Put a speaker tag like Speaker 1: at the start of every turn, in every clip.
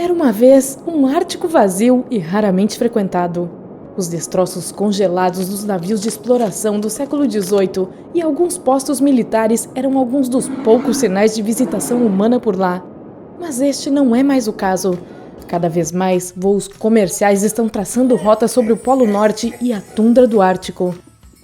Speaker 1: Era uma vez um Ártico vazio e raramente frequentado. Os destroços congelados dos navios de exploração do século XVIII e alguns postos militares eram alguns dos poucos sinais de visitação humana por lá. Mas este não é mais o caso. Cada vez mais, voos comerciais estão traçando rotas sobre o Polo Norte e a tundra do Ártico.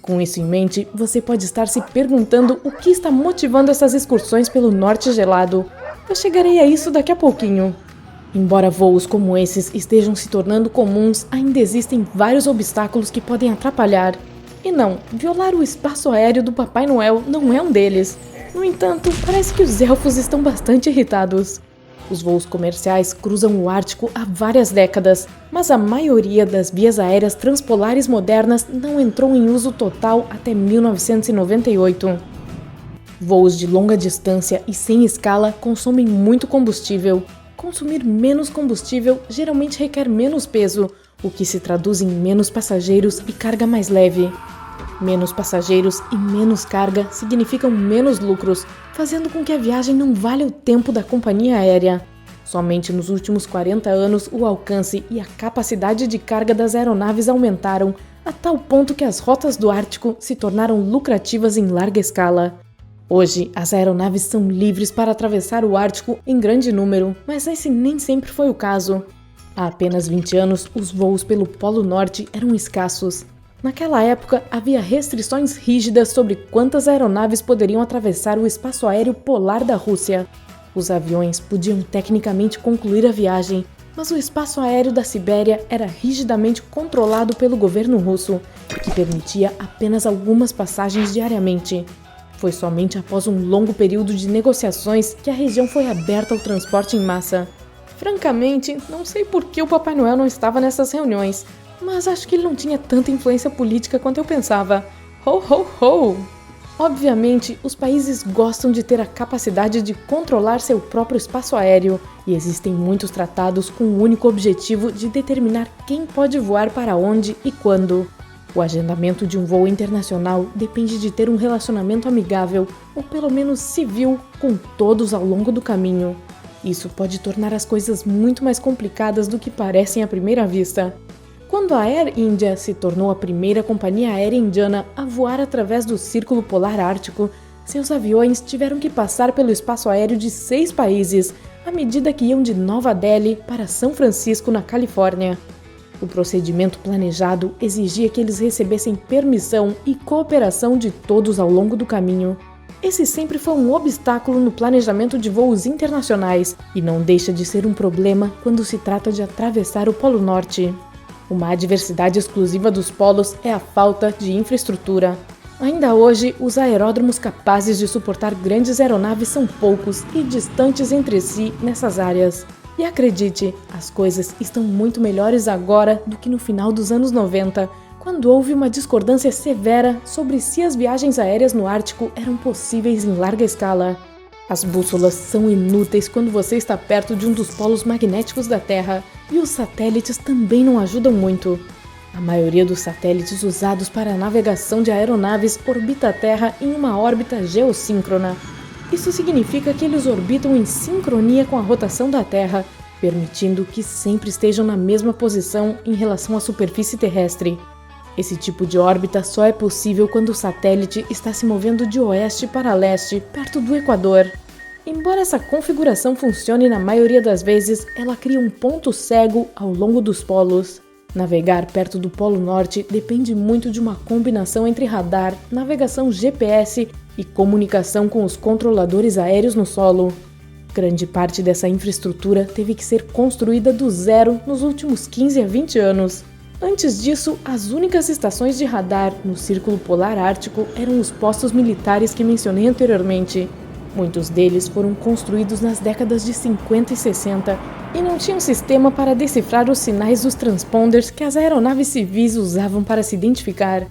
Speaker 1: Com isso em mente, você pode estar se perguntando o que está motivando essas excursões pelo norte gelado. Eu chegarei a isso daqui a pouquinho. Embora voos como esses estejam se tornando comuns, ainda existem vários obstáculos que podem atrapalhar. E não, violar o espaço aéreo do Papai Noel não é um deles. No entanto, parece que os elfos estão bastante irritados. Os voos comerciais cruzam o Ártico há várias décadas, mas a maioria das vias aéreas transpolares modernas não entrou em uso total até 1998. Voos de longa distância e sem escala consomem muito combustível. Consumir menos combustível geralmente requer menos peso, o que se traduz em menos passageiros e carga mais leve. Menos passageiros e menos carga significam menos lucros, fazendo com que a viagem não valha o tempo da companhia aérea. Somente nos últimos 40 anos, o alcance e a capacidade de carga das aeronaves aumentaram, a tal ponto que as rotas do Ártico se tornaram lucrativas em larga escala. Hoje, as aeronaves são livres para atravessar o Ártico em grande número, mas esse nem sempre foi o caso. Há apenas 20 anos, os voos pelo Polo Norte eram escassos. Naquela época, havia restrições rígidas sobre quantas aeronaves poderiam atravessar o espaço aéreo polar da Rússia. Os aviões podiam tecnicamente concluir a viagem, mas o espaço aéreo da Sibéria era rigidamente controlado pelo governo russo, que permitia apenas algumas passagens diariamente. Foi somente após um longo período de negociações que a região foi aberta ao transporte em massa. Francamente, não sei por que o Papai Noel não estava nessas reuniões, mas acho que ele não tinha tanta influência política quanto eu pensava. Ho, ho, ho! Obviamente, os países gostam de ter a capacidade de controlar seu próprio espaço aéreo, e existem muitos tratados com o único objetivo de determinar quem pode voar para onde e quando. O agendamento de um voo internacional depende de ter um relacionamento amigável, ou pelo menos civil, com todos ao longo do caminho. Isso pode tornar as coisas muito mais complicadas do que parecem à primeira vista. Quando a Air India se tornou a primeira companhia aérea indiana a voar através do Círculo Polar Ártico, seus aviões tiveram que passar pelo espaço aéreo de 6 países, à medida que iam de Nova Delhi para São Francisco, na Califórnia. O procedimento planejado exigia que eles recebessem permissão e cooperação de todos ao longo do caminho. Esse sempre foi um obstáculo no planejamento de voos internacionais e não deixa de ser um problema quando se trata de atravessar o Polo Norte. Uma adversidade exclusiva dos polos é a falta de infraestrutura. Ainda hoje, os aeródromos capazes de suportar grandes aeronaves são poucos e distantes entre si nessas áreas. E acredite, as coisas estão muito melhores agora do que no final dos anos 90, quando houve uma discordância severa sobre se as viagens aéreas no Ártico eram possíveis em larga escala. As bússolas são inúteis quando você está perto de um dos polos magnéticos da Terra, e os satélites também não ajudam muito. A maioria dos satélites usados para a navegação de aeronaves orbita a Terra em uma órbita geossíncrona. Isso significa que eles orbitam em sincronia com a rotação da Terra, permitindo que sempre estejam na mesma posição em relação à superfície terrestre. Esse tipo de órbita só é possível quando o satélite está se movendo de oeste para leste, perto do Equador. Embora essa configuração funcione na maioria das vezes, ela cria um ponto cego ao longo dos polos. Navegar perto do Polo Norte depende muito de uma combinação entre radar, navegação GPS e comunicação com os controladores aéreos no solo. Grande parte dessa infraestrutura teve que ser construída do zero nos últimos 15 a 20 anos. Antes disso, as únicas estações de radar no Círculo Polar Ártico eram os postos militares que mencionei anteriormente. Muitos deles foram construídos nas décadas de 50 e 60 e não tinham sistema para decifrar os sinais dos transponders que as aeronaves civis usavam para se identificar.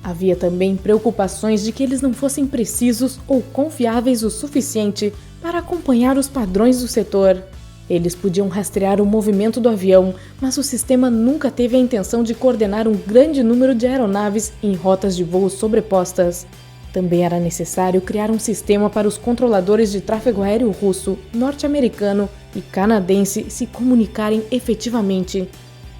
Speaker 1: Havia também preocupações de que eles não fossem precisos ou confiáveis o suficiente para acompanhar os padrões do setor. Eles podiam rastrear o movimento do avião, mas o sistema nunca teve a intenção de coordenar um grande número de aeronaves em rotas de voo sobrepostas. Também era necessário criar um sistema para os controladores de tráfego aéreo russo, norte-americano e canadense se comunicarem efetivamente.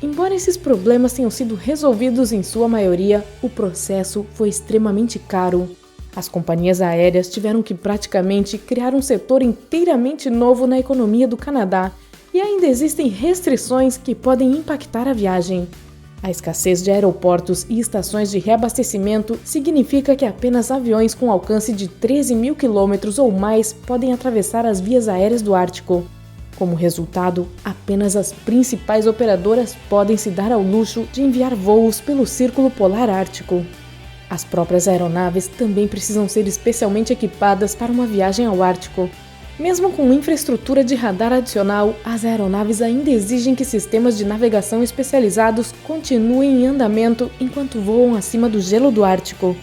Speaker 1: Embora esses problemas tenham sido resolvidos em sua maioria, o processo foi extremamente caro. As companhias aéreas tiveram que praticamente criar um setor inteiramente novo na economia do Canadá, e ainda existem restrições que podem impactar a viagem. A escassez de aeroportos e estações de reabastecimento significa que apenas aviões com alcance de 13 mil quilômetros ou mais podem atravessar as vias aéreas do Ártico. Como resultado, apenas as principais operadoras podem se dar ao luxo de enviar voos pelo Círculo Polar Ártico. As próprias aeronaves também precisam ser especialmente equipadas para uma viagem ao Ártico. Mesmo com infraestrutura de radar adicional, as aeronaves ainda exigem que sistemas de navegação especializados continuem em andamento enquanto voam acima do gelo do Ártico.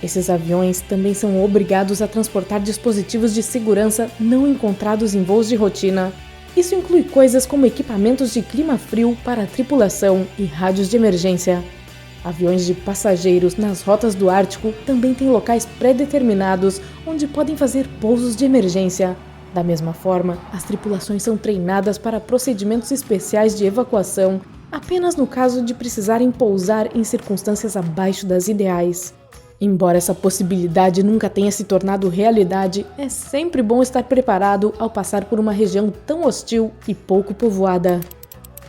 Speaker 1: Esses aviões também são obrigados a transportar dispositivos de segurança não encontrados em voos de rotina. Isso inclui coisas como equipamentos de clima frio para a tripulação e rádios de emergência. Aviões de passageiros nas rotas do Ártico também têm locais pré-determinados onde podem fazer pousos de emergência. Da mesma forma, as tripulações são treinadas para procedimentos especiais de evacuação apenas no caso de precisarem pousar em circunstâncias abaixo das ideais. Embora essa possibilidade nunca tenha se tornado realidade, é sempre bom estar preparado ao passar por uma região tão hostil e pouco povoada.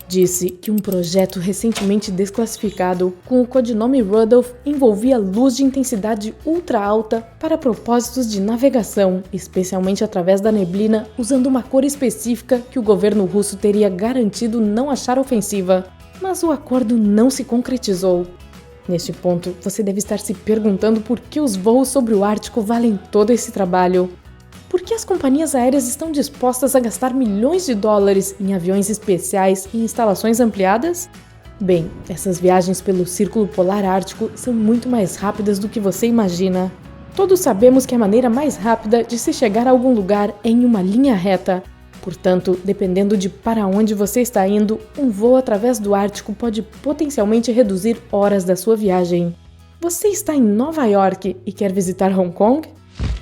Speaker 1: Disse que um projeto recentemente desclassificado, com o codinome Rudolph, envolvia luz de intensidade ultra alta para propósitos de navegação, especialmente através da neblina, usando uma cor específica que o governo russo teria garantido não achar ofensiva. Mas o acordo não se concretizou. Neste ponto, você deve estar se perguntando por que os voos sobre o Ártico valem todo esse trabalho. Por que as companhias aéreas estão dispostas a gastar milhões de dólares em aviões especiais e instalações ampliadas? Bem, essas viagens pelo Círculo Polar Ártico são muito mais rápidas do que você imagina. Todos sabemos que a maneira mais rápida de se chegar a algum lugar é em uma linha reta. Portanto, dependendo de para onde você está indo, um voo através do Ártico pode potencialmente reduzir horas da sua viagem. Você está em Nova York e quer visitar Hong Kong?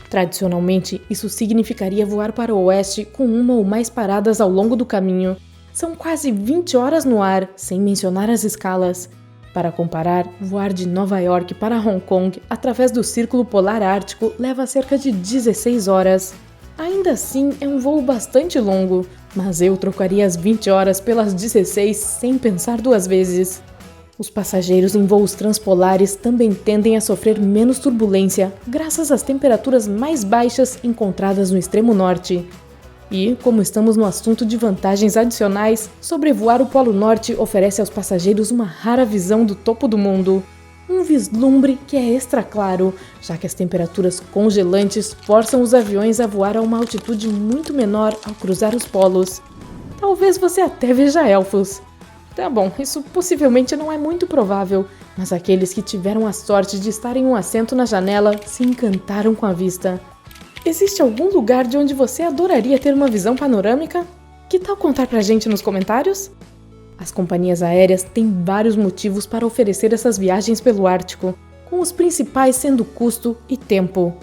Speaker 1: Tradicionalmente, isso significaria voar para o oeste com uma ou mais paradas ao longo do caminho. São quase 20 horas no ar, sem mencionar as escalas. Para comparar, voar de Nova York para Hong Kong através do Círculo Polar Ártico leva cerca de 16 horas. Ainda assim, é um voo bastante longo, mas eu trocaria as 20 horas pelas 16 sem pensar duas vezes. Os passageiros em voos transpolares também tendem a sofrer menos turbulência, graças às temperaturas mais baixas encontradas no extremo norte. E, como estamos no assunto de vantagens adicionais, sobrevoar o Polo Norte oferece aos passageiros uma rara visão do topo do mundo. Um vislumbre que é extra claro, já que as temperaturas congelantes forçam os aviões a voar a uma altitude muito menor ao cruzar os polos. Talvez você até veja elfos. Tá bom, isso possivelmente não é muito provável, mas aqueles que tiveram a sorte de estar em um assento na janela se encantaram com a vista. Existe algum lugar de onde você adoraria ter uma visão panorâmica? Que tal contar pra gente nos comentários? As companhias aéreas têm vários motivos para oferecer essas viagens pelo Ártico, com os principais sendo custo e tempo.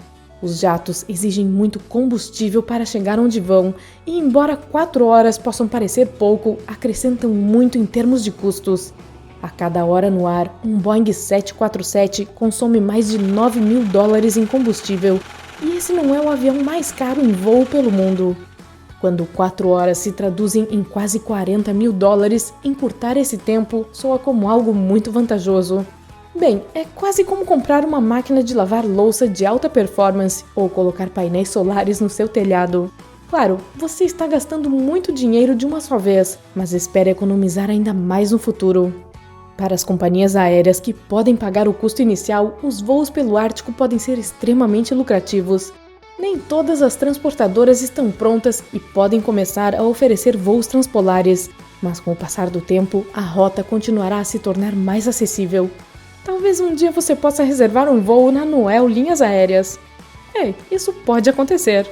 Speaker 1: Os jatos exigem muito combustível para chegar onde vão, e embora 4 horas possam parecer pouco, acrescentam muito em termos de custos. A cada hora no ar, um Boeing 747 consome mais de 9 mil dólares em combustível, e esse não é o avião mais caro em voo pelo mundo. Quando 4 horas se traduzem em quase 40 mil dólares, encurtar esse tempo soa como algo muito vantajoso. Bem, é quase como comprar uma máquina de lavar louça de alta performance ou colocar painéis solares no seu telhado. Claro, você está gastando muito dinheiro de uma só vez, mas espere economizar ainda mais no futuro. Para as companhias aéreas que podem pagar o custo inicial, os voos pelo Ártico podem ser extremamente lucrativos. Nem todas as transportadoras estão prontas e podem começar a oferecer voos transpolares, mas com o passar do tempo, a rota continuará a se tornar mais acessível. Talvez um dia você possa reservar um voo na Noel Linhas Aéreas. Ei, isso pode acontecer.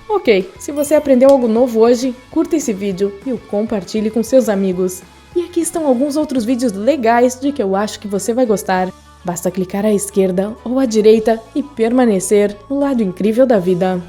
Speaker 1: Ok, se você aprendeu algo novo hoje, curta esse vídeo e o compartilhe com seus amigos. E aqui estão alguns outros vídeos legais de que eu acho que você vai gostar. Basta clicar à esquerda ou à direita e permanecer no lado incrível da vida.